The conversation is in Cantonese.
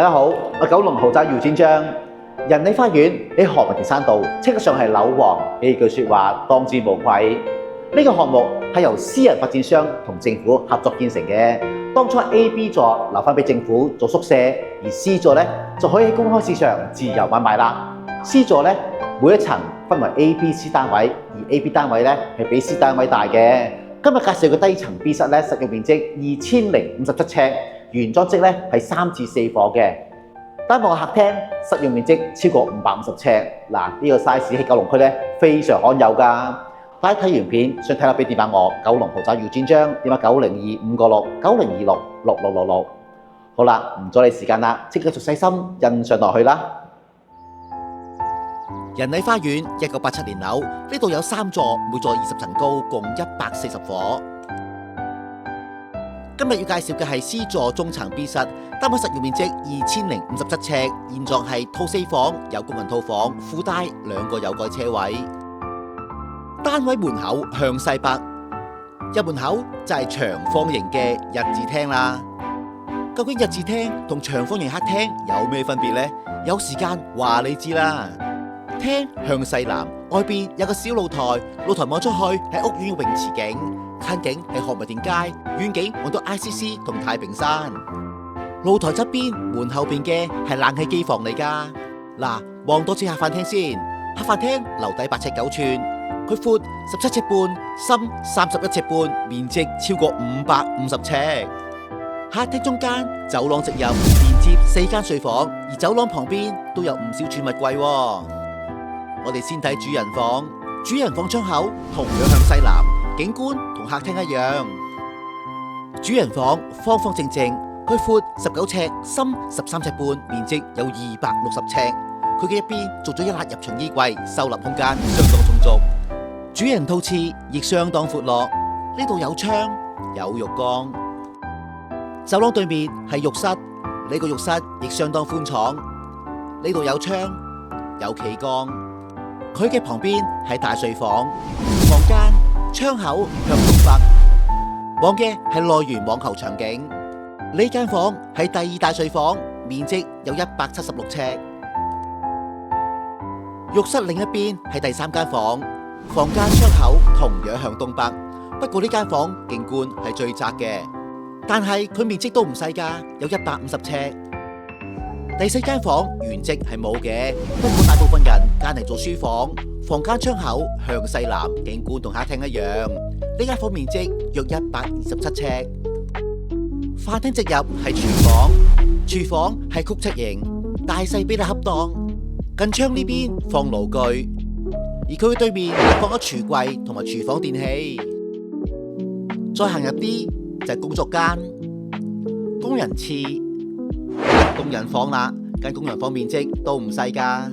大家好，我九龍豪宅姚展章。仁里花園喺何文田山道，稱得上係樓王，呢句説話當之無愧。呢個項目係由私人發展商同政府合作建成嘅。當初 A、B 座留翻俾政府做宿舍，而 C 座咧就可以喺公開市場自由買賣啦。C 座咧每一層分為 A、B、C 單位，而 A、B 單位咧係比 C 單位大嘅。今日介紹嘅低層 B 室咧，實用面積2057尺，原裝積咧係3至4伙嘅。單望客廳實用面積超過550尺，嗱呢個 size 喺九龍區咧非常罕有㗎。大家睇完片想睇下俾電話我，九龍豪宅姚展章，電話902-596-9026-6666。好啦，唔阻你時間啦，即刻繼續細心欣賞落去啦。仁里花園1987年樓，呢度有3座，每座20層高，共140伙。今日要介紹嘅係 C 座中層 B 室，單位實用面積2057尺，現狀係套4房，有公民套房，附帶2個有蓋車位。單位門口向西北，入門口就係長方形嘅日字廳啦。究竟日字廳同長方形客廳有咩分別呢？有時間話你知啦。廳向西南，外邊有個小露台，露台望出去係屋苑泳池景，近景係何文田街，遠景望到 ICC 同太平山。露台側邊門後邊嘅係冷氣機房嚟噶。嗱，望多次客飯廳先，客飯廳樓底8尺9寸，佢闊17尺半，深31尺半，面積超過550尺。客廳中間走廊直入，連接4間睡房，而走廊旁邊都有唔少儲物櫃。我哋先睇主人房，主人房窗口同樣向西南，景觀同客廳一樣。主人房方方正正，佢闊19尺，深13尺半，面積有260尺。佢嘅一邊做咗1列入牆衣櫃，收納空間相當充足。主人套廁亦相當闊落，呢度有窗有浴缸。走廊對面係浴室，呢個浴室亦相當寬敞，呢度有窗有企缸。佢嘅旁邊係大睡房，房間窗口向東北，望嘅係內園網球場景。呢間房係第2大睡房，面積有176尺。浴室另一邊係第3間房，房間窗口同樣向東北，不過呢間房景觀係最窄嘅，但係佢面積都唔細㗎，有150尺。第4間房原積係冇嘅，不過大部分人揀嚟做書房。房間窗口向西南，景觀同客廳一樣。呢間房面積約127尺。飯廳直入係廚房，廚房係曲尺型，大細比例恰當。近窗呢邊放爐具，而佢嘅對面放咗櫥櫃同埋廚房電器。再行入啲就係工作間、工人廁、工人房啦。間工人房面積都唔細㗎。